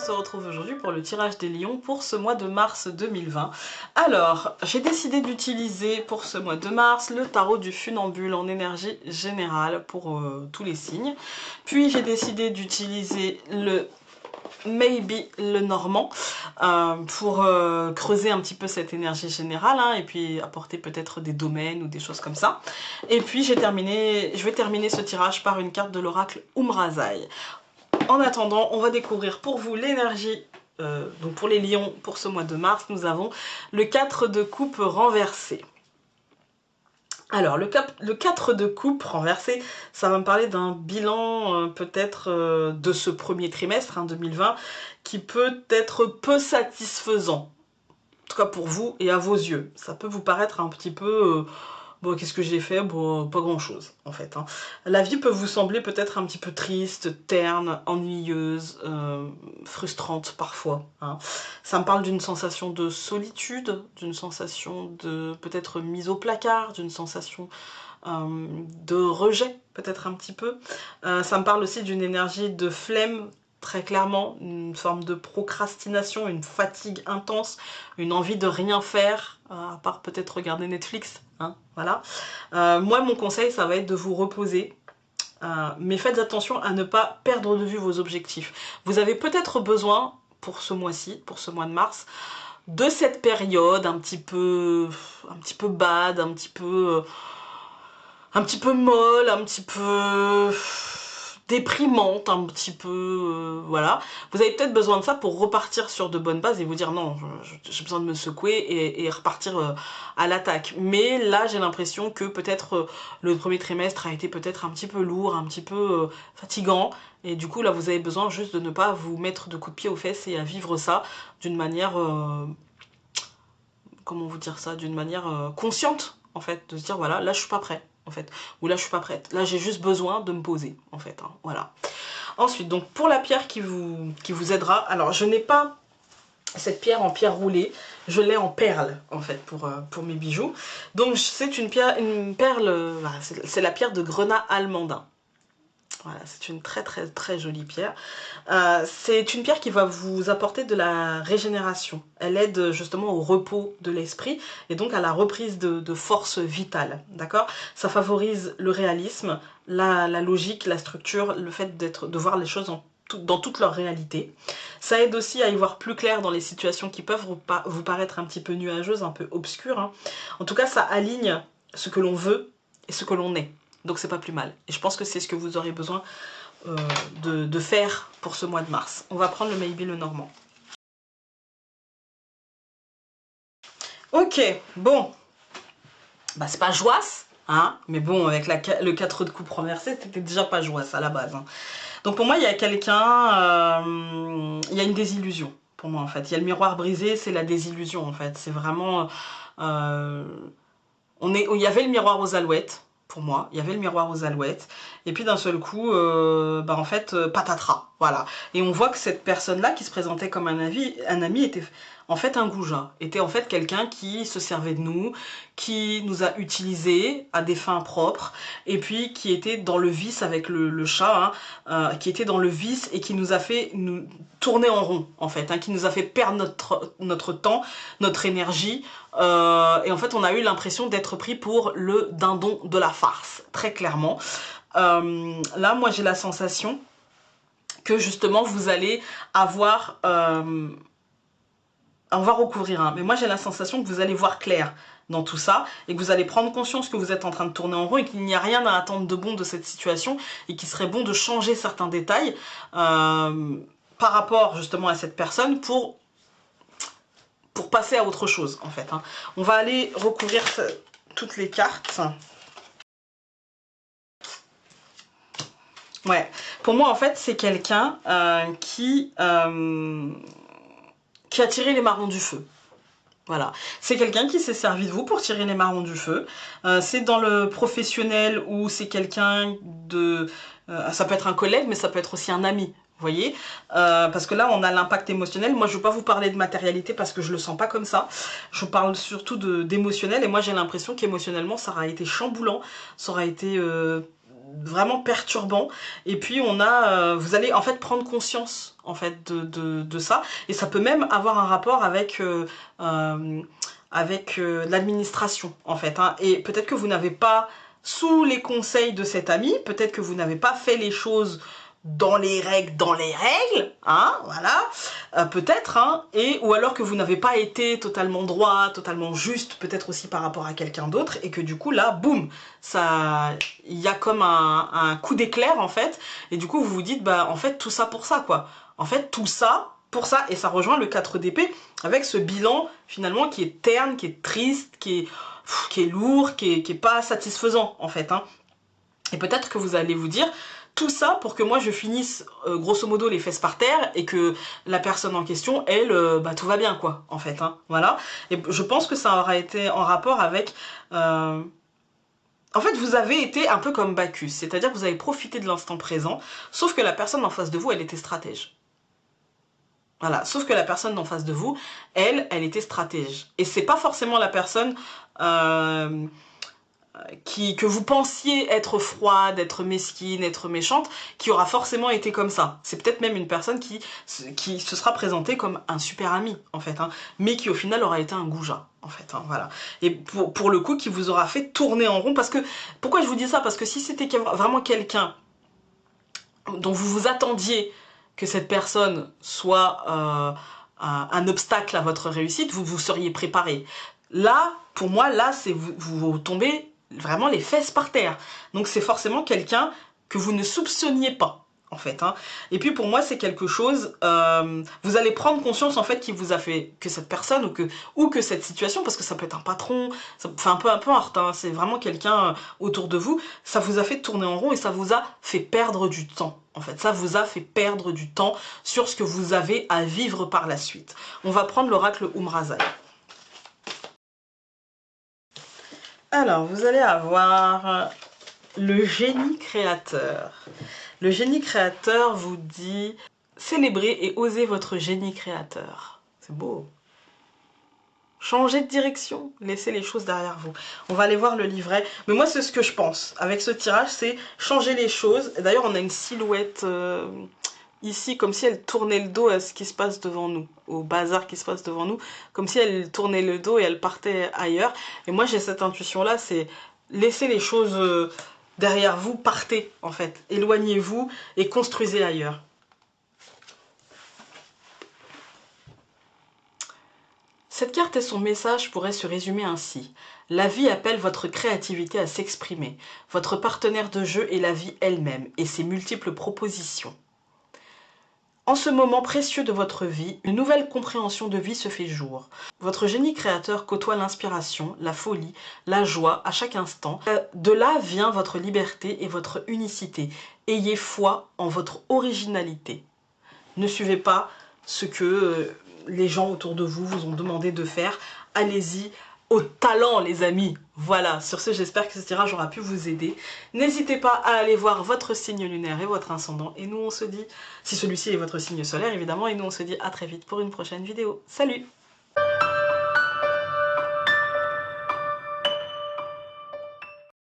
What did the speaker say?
se retrouve aujourd'hui pour le tirage des lions pour ce mois de mars 2020. Alors, j'ai décidé d'utiliser pour ce mois de mars le tarot du funambule en énergie générale pour tous les signes. Puis j'ai décidé d'utiliser le Maybe le Normand pour creuser un petit peu cette énergie générale et puis apporter peut-être des domaines ou des choses comme ça. Et puis je vais terminer ce tirage par une carte de l'oracle Umrazai. En attendant, on va découvrir pour vous l'énergie, donc pour les lions pour ce mois de mars, nous avons le 4 de coupe renversé. Alors, le 4 de coupe renversé, ça va me parler d'un bilan peut-être de ce premier trimestre, 2020, qui peut être peu satisfaisant. En tout cas pour vous et à vos yeux. Ça peut vous paraître un petit peu... bon, qu'est-ce que j'ai fait? Bon, pas grand-chose, en fait. La vie peut vous sembler peut-être un petit peu triste, terne, ennuyeuse, frustrante parfois. Ça me parle d'une sensation de solitude, d'une sensation de peut-être mise au placard, d'une sensation de rejet, peut-être un petit peu. Ça me parle aussi d'une énergie de flemme, très clairement, une forme de procrastination, une fatigue intense, une envie de rien faire, à part peut-être regarder Netflix, voilà. Moi, mon conseil, ça va être de vous reposer, mais faites attention à ne pas perdre de vue vos objectifs. Vous avez peut-être besoin, pour ce mois-ci, pour ce mois de mars, de cette période un petit peu bad, un petit peu molle, un petit peu déprimante, un petit peu voilà. Vous avez peut-être besoin de ça pour repartir sur de bonnes bases et vous dire non, j'ai besoin de me secouer et repartir à l'attaque. Mais là, j'ai l'impression que peut-être le premier trimestre a été peut-être un petit peu lourd, un petit peu fatigant. Et du coup, là, vous avez besoin juste de ne pas vous mettre de coups de pied aux fesses et à vivre ça d'une manière... comment vous dire ça? D'une manière consciente, en fait. De se dire, voilà, là, je suis pas prêt. En fait, ou là je suis pas prête, là j'ai juste besoin de me poser en fait, voilà. Ensuite, donc pour la pierre qui vous aidera, alors je n'ai pas cette pierre en pierre roulée, je l'ai en perle en fait pour mes bijoux, donc c'est une perle, c'est la pierre de grenat almandin. Voilà, c'est une très jolie pierre. C'est une pierre qui va vous apporter de la régénération. Elle aide justement au repos de l'esprit et donc à la reprise de force vitale. D'accord? Ça favorise le réalisme, la logique, la structure, le fait de voir les choses dans toute leur réalité. Ça aide aussi à y voir plus clair dans les situations qui peuvent vous paraître un petit peu nuageuses, un peu obscures. En tout cas, ça aligne ce que l'on veut et ce que l'on est. Donc c'est pas plus mal. Et je pense que c'est ce que vous aurez besoin de faire pour ce mois de mars. On va prendre le Maybe le Normand. Ok, bon. Bah c'est pas joisse, mais bon, avec le 4 de coupe renversé, c'était déjà pas joisse à la base. Donc pour moi, il y a quelqu'un... il y a une désillusion, pour moi, en fait. Il y a le miroir brisé, c'est la désillusion, en fait. C'est vraiment... il y avait le miroir aux alouettes, pour moi, il y avait le miroir aux alouettes, et puis d'un seul coup, en fait, patatras, voilà. Et on voit que cette personne-là, qui se présentait comme un ami, était en fait un goujat, était en fait quelqu'un qui se servait de nous, qui nous a utilisés à des fins propres, et puis qui était dans le vice avec le chat, qui était dans le vice et qui nous a fait tourner en rond, en fait, qui nous a fait perdre notre temps, notre énergie, et en fait on a eu l'impression d'être pris pour le dindon de la farce, très clairement. Là moi j'ai la sensation que justement vous allez avoir... on va recouvrir mais moi j'ai la sensation que vous allez voir clair dans tout ça, et que vous allez prendre conscience que vous êtes en train de tourner en rond et qu'il n'y a rien à attendre de bon de cette situation, et qu'il serait bon de changer certains détails par rapport justement à cette personne pour passer à autre chose en fait. On va aller recouvrir toutes les cartes. Ouais, pour moi en fait c'est quelqu'un qui a tiré les marrons du feu. Voilà, c'est quelqu'un qui s'est servi de vous pour tirer les marrons du feu. C'est dans le professionnel ou c'est quelqu'un de... ça peut être un collègue, mais ça peut être aussi un ami, vous voyez, parce que là, on a l'impact émotionnel. Moi, je ne veux pas vous parler de matérialité parce que je ne le sens pas comme ça. Je parle surtout d'émotionnel, et moi, j'ai l'impression qu'émotionnellement, ça aura été chamboulant, ça aura été... vraiment perturbant. Et puis on a, vous allez en fait prendre conscience en fait de ça. Et ça peut même avoir un rapport avec l'administration en fait. Hein. Et peut-être que vous n'avez pas, sous les conseils de cet ami, peut-être que vous n'avez pas fait les choses dans les règles, hein, voilà, peut-être, hein, ou alors que vous n'avez pas été totalement droit, totalement juste, peut-être aussi par rapport à quelqu'un d'autre, et que du coup là, boum, ça, il y a comme un coup d'éclair en fait, et du coup vous vous dites, bah en fait tout ça pour ça quoi, en fait tout ça pour ça, et ça rejoint le 4 d'épée, avec ce bilan finalement qui est terne, qui est triste, qui est lourd, qui est pas satisfaisant en fait, hein. Et peut-être que vous allez vous dire, tout ça pour que moi je finisse grosso modo les fesses par terre et que la personne en question, elle, bah tout va bien quoi, en fait, hein, voilà. Et je pense que ça aura été en rapport avec... En fait, vous avez été un peu comme Bacchus, c'est-à-dire que vous avez profité de l'instant présent, sauf que la personne en face de vous, elle était stratège. Voilà, sauf que la personne en face de vous, elle était stratège. Et c'est pas forcément la personne... que vous pensiez être froide, être mesquine, être méchante, qui aura forcément été comme ça. C'est peut-être même une personne qui se sera présentée comme un super ami, en fait, hein, mais qui au final aura été un goujat, en fait, hein, voilà. Et pour le coup, qui vous aura fait tourner en rond, parce que, pourquoi je vous dis ça? Parce que si c'était vraiment quelqu'un dont vous vous attendiez que cette personne soit un obstacle à votre réussite, vous vous seriez préparé. Là, pour moi, là, c'est vous tombez vraiment les fesses par terre. Donc c'est forcément quelqu'un que vous ne soupçonniez pas, en fait. Hein. Et puis pour moi, c'est quelque chose, vous allez prendre conscience, en fait, qui vous a fait, que cette personne ou que cette situation, parce que ça peut être un patron, enfin un peu importe, hein, c'est vraiment quelqu'un autour de vous, ça vous a fait tourner en rond et ça vous a fait perdre du temps. En fait, ça vous a fait perdre du temps sur ce que vous avez à vivre par la suite. On va prendre l'oracle Umrazai. Alors, vous allez avoir le génie créateur. Le génie créateur vous dit célébrez et osez votre génie créateur. C'est beau. Changez de direction, laissez les choses derrière vous. On va aller voir le livret. Mais moi, c'est ce que je pense. Avec ce tirage, c'est changer les choses. D'ailleurs, on a une silhouette ici, comme si elle tournait le dos à ce qui se passe devant nous, au bazar qui se passe devant nous, comme si elle tournait le dos et elle partait ailleurs. Et moi, j'ai cette intuition-là, c'est laisser les choses derrière vous, partez, en fait. Éloignez-vous et construisez ailleurs. Cette carte et son message pourraient se résumer ainsi. La vie appelle votre créativité à s'exprimer. Votre partenaire de jeu est la vie elle-même et ses multiples propositions. En ce moment précieux de votre vie, une nouvelle compréhension de vie se fait jour. Votre génie créateur côtoie l'inspiration, la folie, la joie à chaque instant. De là vient votre liberté et votre unicité. Ayez foi en votre originalité. Ne suivez pas ce que les gens autour de vous vous ont demandé de faire. Allez-y au talent, les amis. Voilà, sur ce, j'espère que ce tirage aura pu vous aider. N'hésitez pas à aller voir votre signe lunaire et votre ascendant. Et nous, on se dit, si celui-ci est votre signe solaire, évidemment, et nous, on se dit à très vite pour une prochaine vidéo. Salut!